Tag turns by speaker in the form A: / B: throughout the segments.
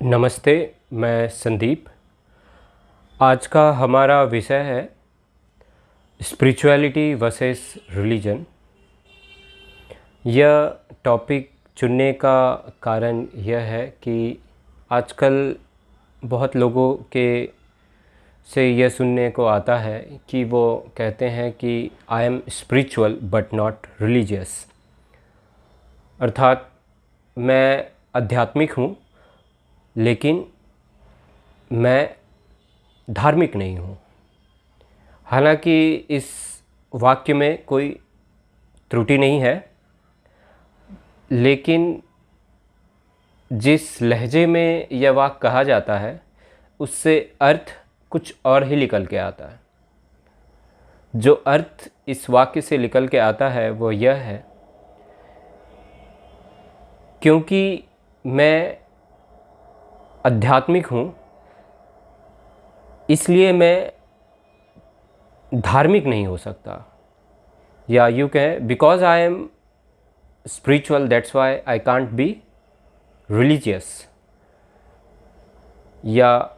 A: नमस्ते, मैं संदीप। आज का हमारा विषय है स्पिरिचुअलिटी वर्सेस रिलीजन। यह टॉपिक चुनने का कारण यह है कि आजकल बहुत लोगों के से यह सुनने को आता है कि वो कहते हैं कि I am spiritual but not religious, अर्थात मैं आध्यात्मिक हूँ लेकिन मैं धार्मिक नहीं हूँ। हालांकि इस वाक्य में कोई त्रुटि नहीं है, लेकिन जिस लहजे में यह वाक्य कहा जाता है उससे अर्थ कुछ और ही निकल के आता है। जो अर्थ इस वाक्य से निकल के आता है वो यह है, क्योंकि मैं आध्यात्मिक हूँ इसलिए मैं धार्मिक नहीं हो सकता, या यूँ कहें because I am spiritual that's why I can't be religious, या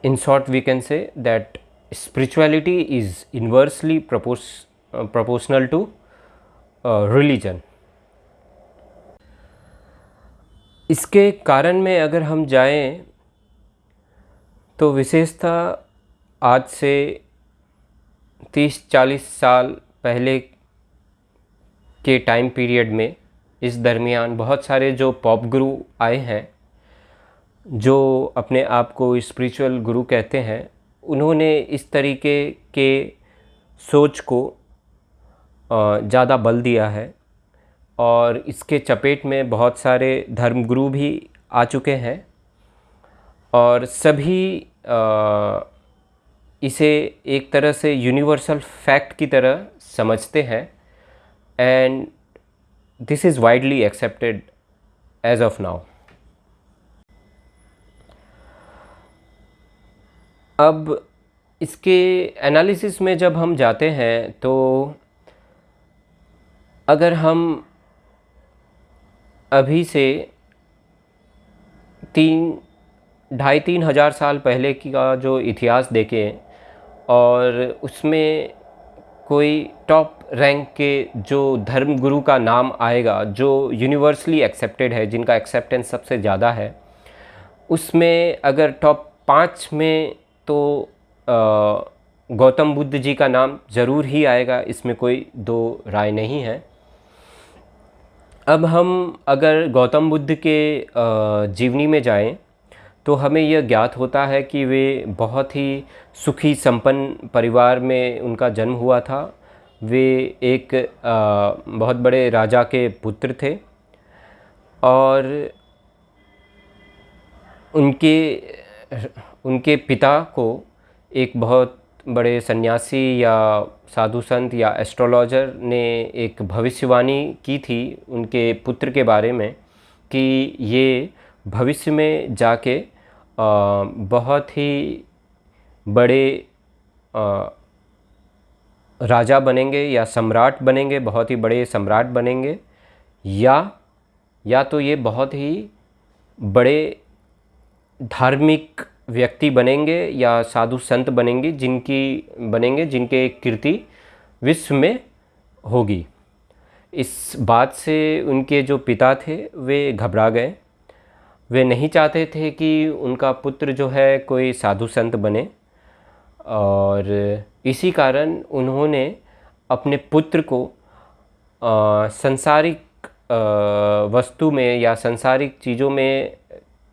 A: in short we can say that spirituality is inversely proportional to religion। इसके कारण में अगर हम जाएं तो विशेषतः आज से 30-40 साल पहले के टाइम पीरियड में इस दरमियान बहुत सारे जो पॉप गुरु आए हैं जो अपने आप को स्पिरिचुअल गुरु कहते हैं, उन्होंने इस तरीके के सोच को ज़्यादा बल दिया है और इसके चपेट में बहुत सारे धर्मगुरु भी आ चुके हैं और सभी इसे एक तरह से यूनिवर्सल फैक्ट की तरह समझते हैं and this is widely accepted as of now. अब इसके एनालिसिस में जब हम जाते हैं तो अगर हम अभी से 2,500-3 हज़ार साल पहले की का जो इतिहास देखें और उसमें कोई टॉप रैंक के जो धर्म गुरु का नाम आएगा जो यूनिवर्सली एक्सेप्टेड है, जिनका एक्सेप्टेंस सबसे ज़्यादा है, उसमें अगर टॉप 5 में तो गौतम बुद्ध जी का नाम ज़रूर ही आएगा, इसमें कोई दो राय नहीं है। अब हम अगर गौतम बुद्ध के जीवनी में जाएं तो हमें यह ज्ञात होता है कि वे बहुत ही सुखी संपन्न परिवार में उनका जन्म हुआ था। वे एक बहुत बड़े राजा के पुत्र थे और उनके पिता को एक बहुत बड़े सन्यासी या साधु संत या एस्ट्रोलॉजर ने एक भविष्यवाणी की थी उनके पुत्र के बारे में कि ये भविष्य में जाके बहुत ही बड़े राजा बनेंगे या सम्राट बनेंगे, बहुत ही बड़े सम्राट बनेंगे, या तो ये बहुत ही बड़े धार्मिक व्यक्ति बनेंगे या साधु संत बनेंगे जिनके कीर्ति विश्व में होगी। इस बात से उनके जो पिता थे वे घबरा गए। वे नहीं चाहते थे कि उनका पुत्र जो है कोई साधु संत बने और इसी कारण उन्होंने अपने पुत्र को संसारिक वस्तु में या सांसारिक चीज़ों में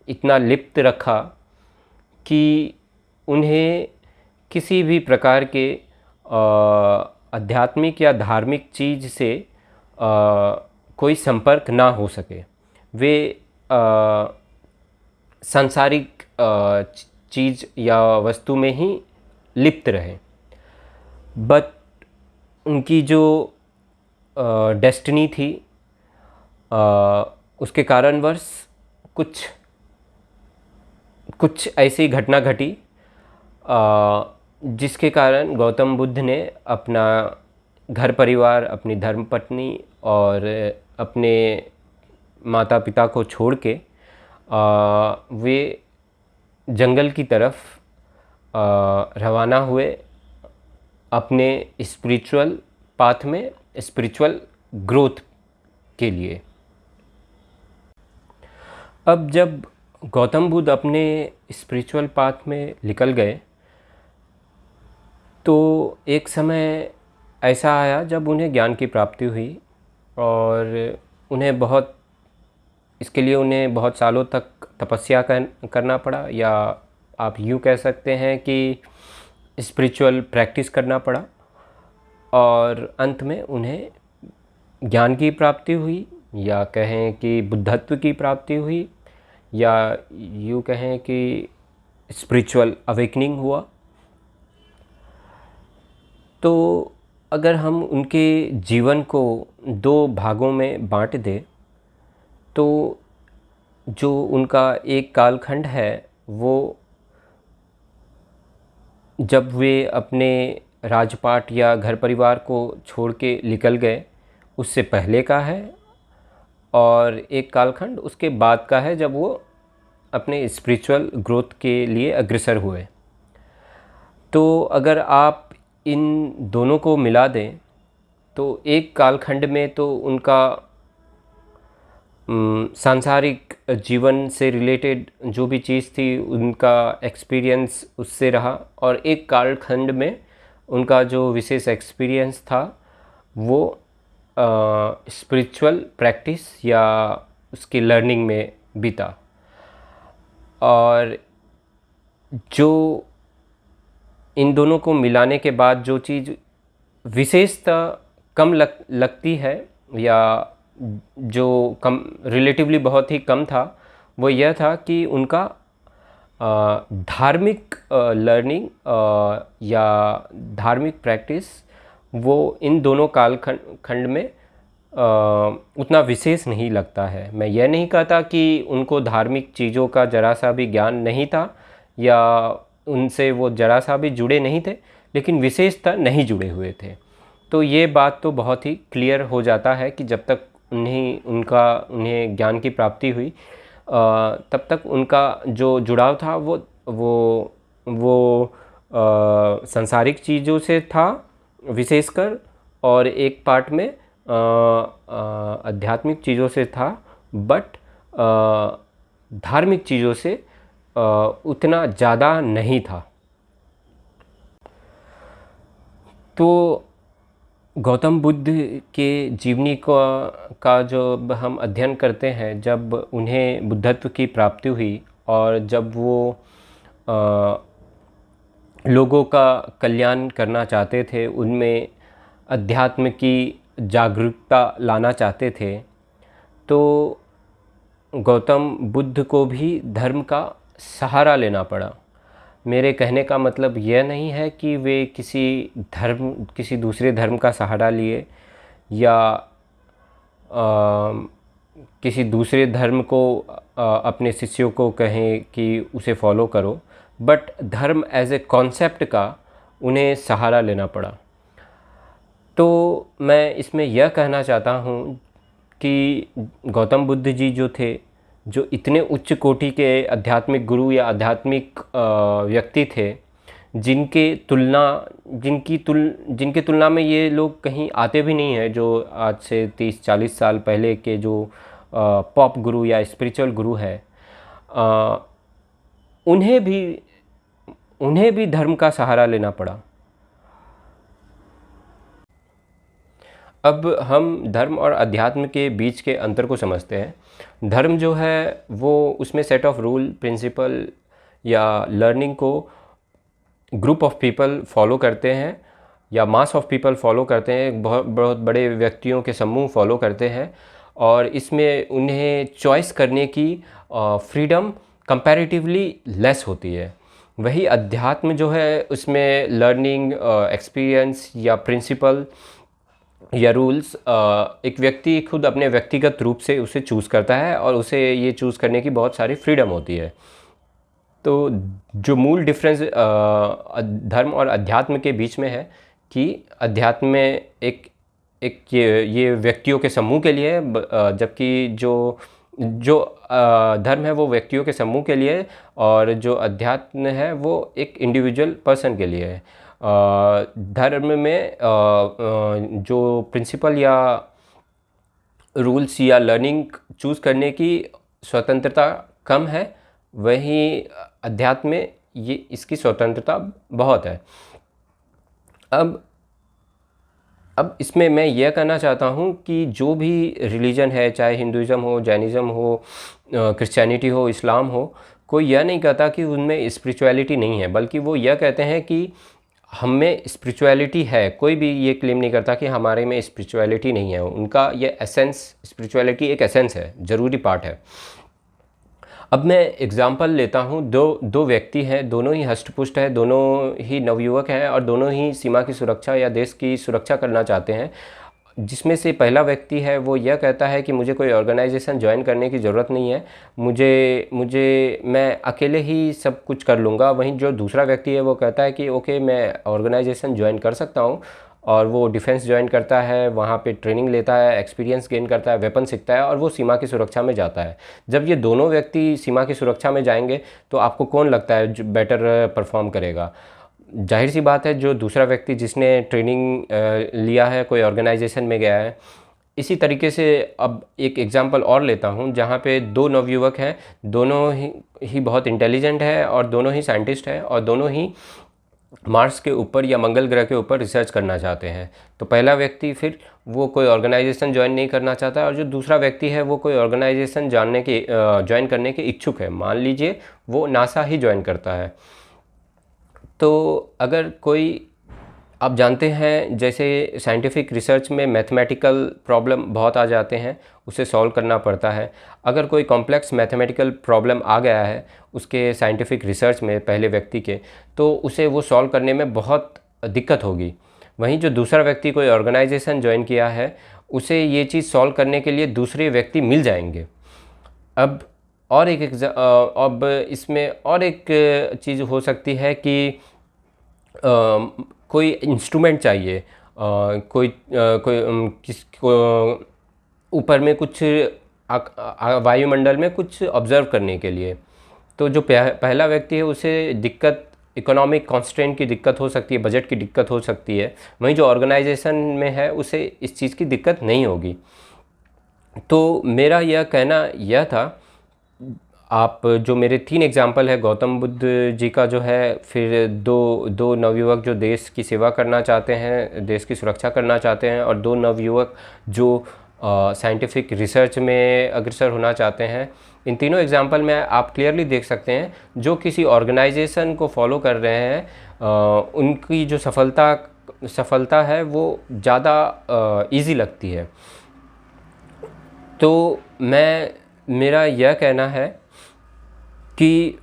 A: इतना लिप्त रखा कि उन्हें किसी भी प्रकार के आध्यात्मिक या धार्मिक चीज़ से कोई संपर्क ना हो सके। वे सांसारिक चीज़ या वस्तु में ही लिप्त रहे। बट उनकी जो डेस्टिनी थी उसके कारणवश कुछ ऐसी घटना घटी जिसके कारण गौतम बुद्ध ने अपना घर परिवार, अपनी धर्मपत्नी और अपने माता पिता को छोड़ के वे जंगल की तरफ रवाना हुए अपने स्पिरिचुअल पाथ में, स्पिरिचुअल ग्रोथ के लिए। अब जब गौतम बुद्ध अपने स्पिरिचुअल पाथ में निकल गए तो एक समय ऐसा आया जब उन्हें ज्ञान की प्राप्ति हुई और इसके लिए उन्हें बहुत सालों तक तपस्या करना पड़ा, या आप यूँ कह सकते हैं कि स्पिरिचुअल प्रैक्टिस करना पड़ा, और अंत में उन्हें ज्ञान की प्राप्ति हुई, या कहें कि बुद्धत्व की प्राप्ति हुई, या यूँ कहें कि स्पिरिचुअल अवेकनिंग हुआ। तो अगर हम उनके जीवन को दो भागों में बांट दें तो जो उनका एक कालखंड है वो जब वे अपने राजपाट या घर परिवार को छोड़ के निकल गए उससे पहले का है, और एक कालखंड उसके बाद का है जब वो अपने स्पिरिचुअल ग्रोथ के लिए अग्रसर हुए। तो अगर आप इन दोनों को मिला दें तो एक कालखंड में तो उनका सांसारिक जीवन से रिलेटेड जो भी चीज़ थी उनका एक्सपीरियंस उससे रहा, और एक कालखंड में उनका जो विशेष एक्सपीरियंस था वो स्पिरिचुअल प्रैक्टिस या उसकी लर्निंग में बीता। और जो इन दोनों को मिलाने के बाद जो चीज़ विशेषता कम लगती है, या जो कम रिलेटिवली बहुत ही कम था, वो यह था कि उनका धार्मिक लर्निंग या धार्मिक प्रैक्टिस वो इन दोनों कालखंड में उतना विशेष नहीं लगता है। मैं यह नहीं कहता कि उनको धार्मिक चीज़ों का ज़रा सा भी ज्ञान नहीं था या उनसे वो ज़रा सा भी जुड़े नहीं थे, लेकिन विशेषता नहीं जुड़े हुए थे। तो ये बात तो बहुत ही क्लियर हो जाता है कि जब तक उन्हें ज्ञान की प्राप्ति हुई तब तक उनका जो जुड़ाव था वो सांसारिक चीज़ों से था विशेषकर, और एक पार्ट में आध्यात्मिक चीज़ों से था, बट धार्मिक चीज़ों से उतना ज़्यादा नहीं था। तो गौतम बुद्ध के जीवनी का जब हम अध्ययन करते हैं, जब उन्हें बुद्धत्व की प्राप्ति हुई और जब वो लोगों का कल्याण करना चाहते थे, उनमें अध्यात्म की जागरूकता लाना चाहते थे, तो गौतम बुद्ध को भी धर्म का सहारा लेना पड़ा। मेरे कहने का मतलब यह नहीं है कि वे किसी दूसरे धर्म का सहारा लिए या किसी दूसरे धर्म को अपने शिष्यों को कहें कि उसे फॉलो करो, बट धर्म एज ए कॉन्सेप्ट का उन्हें सहारा लेना पड़ा। तो मैं इसमें यह कहना चाहता हूँ कि गौतम बुद्ध जी जो थे, जो इतने उच्च कोटि के आध्यात्मिक गुरु या आध्यात्मिक व्यक्ति थे, जिनके तुलना में ये लोग कहीं आते भी नहीं हैं, जो आज से 30-40 साल पहले के जो पॉप गुरु या स्पिरिचुअल गुरु है, उन्हें भी धर्म का सहारा लेना पड़ा। अब हम धर्म और अध्यात्म के बीच के अंतर को समझते हैं। धर्म जो है वो उसमें सेट ऑफ रूल, प्रिंसिपल या लर्निंग को ग्रुप ऑफ पीपल फॉलो करते हैं या मास ऑफ पीपल फॉलो करते हैं, बहुत बड़े व्यक्तियों के समूह फॉलो करते हैं, और इसमें उन्हें चॉइस करने की फ्रीडम कंपैरेटिवली लेस होती है। वही अध्यात्म जो है उसमें लर्निंग, एक्सपीरियंस या प्रिंसिपल या रूल्स एक व्यक्ति खुद अपने व्यक्तिगत रूप से उसे चूज़ करता है और उसे ये चूज़ करने की बहुत सारी फ्रीडम होती है। तो जो मूल डिफरेंस धर्म और अध्यात्म के बीच में है कि अध्यात्म में एक ये व्यक्तियों के समूह के लिए है, जबकि जो जो धर्म है वो व्यक्तियों के समूह के लिए है, और जो अध्यात्म है वो एक इंडिविजुअल पर्सन के लिए है। धर्म में जो प्रिंसिपल या रूल्स या लर्निंग चूज़ करने की स्वतंत्रता कम है, वहीं अध्यात्म में ये इसकी स्वतंत्रता बहुत है। अब इसमें मैं यह कहना चाहता हूँ कि जो भी रिलीजन है, चाहे हिंदुज़म हो, जैनिज़्म हो, क्रिश्चियनिटी हो, इस्लाम हो, कोई यह नहीं कहता कि उनमें स्पिरिचुअलिटी नहीं है, बल्कि वो यह कहते हैं कि हम में स्पिरिचुअलिटी है। कोई भी ये क्लेम नहीं करता कि हमारे में स्पिरिचुअलिटी नहीं है। उनका ये एसेंस, स्पिरिचुअलिटी एक एसेंस है, ज़रूरी पार्ट है। अब मैं एग्ज़ाम्पल लेता हूँ। दो व्यक्ति हैं, दोनों ही हष्ट-पुष्ट हैं, दोनों ही नवयुवक हैं और दोनों ही सीमा की सुरक्षा या देश की सुरक्षा करना चाहते हैं। जिसमें से पहला व्यक्ति है वो यह कहता है कि मुझे कोई ऑर्गेनाइजेशन ज्वाइन करने की ज़रूरत नहीं है, मैं अकेले ही सब कुछ कर लूँगा। वहीं जो दूसरा व्यक्ति है वो कहता है कि ओके, मैं ऑर्गेनाइजेशन ज्वाइन कर सकता हूँ, और वो डिफेंस ज्वाइन करता है, वहाँ पे ट्रेनिंग लेता है, एक्सपीरियंस गेन करता है, वेपन सीखता है और वो सीमा की सुरक्षा में जाता है। जब ये दोनों व्यक्ति सीमा की सुरक्षा में जाएंगे तो आपको कौन लगता है जो बेटर परफॉर्म करेगा? जाहिर सी बात है, जो दूसरा व्यक्ति जिसने ट्रेनिंग लिया है, कोई ऑर्गेनाइजेशन में गया है। इसी तरीके से अब एक एग्जांपल और लेता हूँ, जहाँ पे दो नवयुवक हैं, दोनों ही बहुत इंटेलिजेंट है और दोनों ही साइंटिस्ट हैं और दोनों ही मार्स के ऊपर या मंगल ग्रह के ऊपर रिसर्च करना चाहते हैं। तो पहला व्यक्ति फिर वो कोई ऑर्गेनाइजेशन ज्वाइन नहीं करना चाहता, और जो दूसरा व्यक्ति है वो कोई ऑर्गेनाइजेशन ज्वाइन करने के इच्छुक है। मान लीजिए वो नासा ही ज्वाइन करता है। तो अगर कोई, आप जानते हैं जैसे साइंटिफिक रिसर्च में मैथमेटिकल प्रॉब्लम बहुत आ जाते हैं, उसे सॉल्व करना पड़ता है। अगर कोई कॉम्प्लेक्स मैथमेटिकल प्रॉब्लम आ गया है उसके साइंटिफिक रिसर्च में पहले व्यक्ति के, तो उसे वो सॉल्व करने में बहुत दिक्कत होगी। वहीं जो दूसरा व्यक्ति कोई ऑर्गेनाइजेशन ज्वाइन किया है, उसे ये चीज़ सॉल्व करने के लिए दूसरे व्यक्ति मिल जाएंगे। अब अब इसमें और एक चीज़ हो सकती है कि कोई इंस्ट्रूमेंट चाहिए, किस को ऊपर में कुछ वायुमंडल में कुछ ऑब्ज़र्व करने के लिए। तो जो पहला व्यक्ति है उसे दिक्कत, इकोनॉमिक कॉन्स्ट्रेंट की दिक्कत हो सकती है, बजट की दिक्कत हो सकती है। वहीं जो ऑर्गेनाइजेशन में है उसे इस चीज़ की दिक्कत नहीं होगी। तो मेरा यह कहना यह था, आप जो मेरे 3 एग्जाम्पल है, गौतम बुद्ध जी का जो है, फिर दो नवयुवक जो देश की सेवा करना चाहते हैं, देश की सुरक्षा करना चाहते हैं, और 2 नवयुवक जो साइंटिफिक रिसर्च में अग्रसर होना चाहते हैं। इन तीनों एग्जाम्पल में आप क्लियरली देख सकते हैं, जो किसी ऑर्गेनाइजेशन को फॉलो कर रहे हैं उनकी जो सफलता है वो ज़्यादा ईज़ी लगती है। तो मेरा यह कहना है कि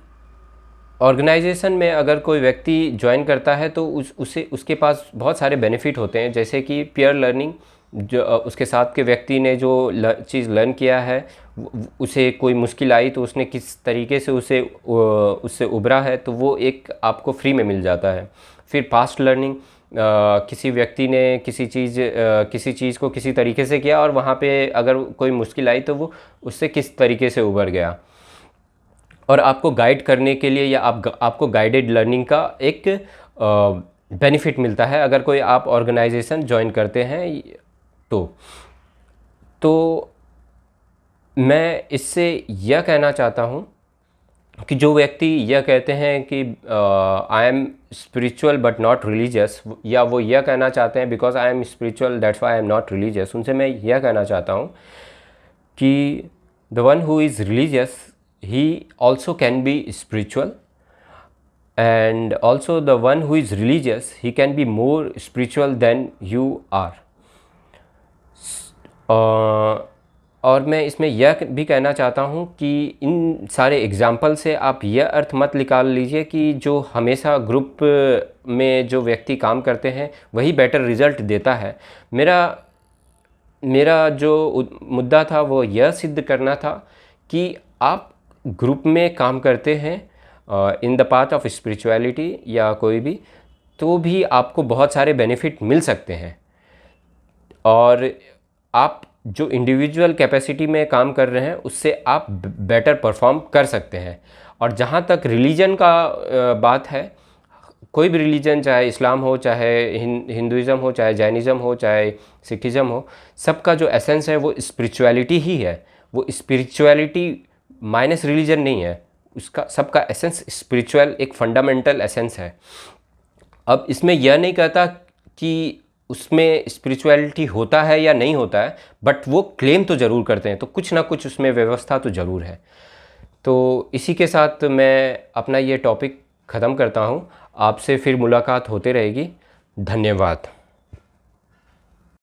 A: ऑर्गेनाइजेशन में अगर कोई व्यक्ति ज्वाइन करता है तो उसके पास बहुत सारे बेनिफिट होते हैं, जैसे कि पीयर लर्निंग। जो उसके साथ के व्यक्ति ने जो चीज़ लर्न किया है, उसे कोई मुश्किल आई तो उसने किस तरीके से उससे उभरा है, तो वो एक आपको फ्री में मिल जाता है। फिर पास्ट लर्निंग, किसी व्यक्ति ने किसी चीज़ को किसी तरीके से किया और वहाँ पे अगर कोई मुश्किल आई तो वो उससे किस तरीके से उभर गया, और आपको गाइड करने के लिए या आपको गाइडेड लर्निंग का एक बेनिफिट मिलता है अगर कोई आप ऑर्गेनाइजेशन ज्वाइन करते हैं। तो मैं इससे यह कहना चाहता हूँ कि जो व्यक्ति यह कहते हैं कि I am spiritual but not religious, या वो यह कहना चाहते हैं because I am spiritual that's why I am not religious, उनसे मैं यह कहना चाहता हूँ कि the one who is religious, he also can be spiritual, and also the one who is religious, he can be more spiritual than you are. और मैं इसमें यह भी कहना चाहता हूँ कि इन सारे एग्जाम्पल से आप यह अर्थ मत निकाल लीजिए कि जो हमेशा ग्रुप में जो व्यक्ति काम करते हैं वही बेटर रिज़ल्ट देता है। मेरा जो मुद्दा था वो यह सिद्ध करना था कि आप ग्रुप में काम करते हैं in the path of spirituality या कोई भी, तो भी आपको बहुत सारे बेनिफिट मिल सकते हैं। और आप जो इंडिविजुअल कैपेसिटी में काम कर रहे हैं उससे आप बेटर परफॉर्म कर सकते हैं। और जहाँ तक रिलीजन का बात है, कोई भी रिलीजन, चाहे इस्लाम हो, चाहे हिंदुइज़्म हो, चाहे जैनिज़्म हो, चाहे सिखिज़्म हो, सबका जो एसेंस है वो स्पिरिचुअलिटी ही है। वो स्पिरिचुअलिटी माइनस रिलीजन नहीं है, उसका सबका एसेंस स्पिरिचुअल एक फंडामेंटल एसेंस है। अब इसमें यह नहीं कहता कि उसमें स्पिरिचुअलिटी होता है या नहीं होता है, बट वो क्लेम तो ज़रूर करते हैं, तो कुछ ना कुछ उसमें व्यवस्था तो ज़रूर है। तो इसी के साथ मैं अपना ये टॉपिक ख़त्म करता हूँ। आपसे फिर मुलाकात होते रहेगी। धन्यवाद।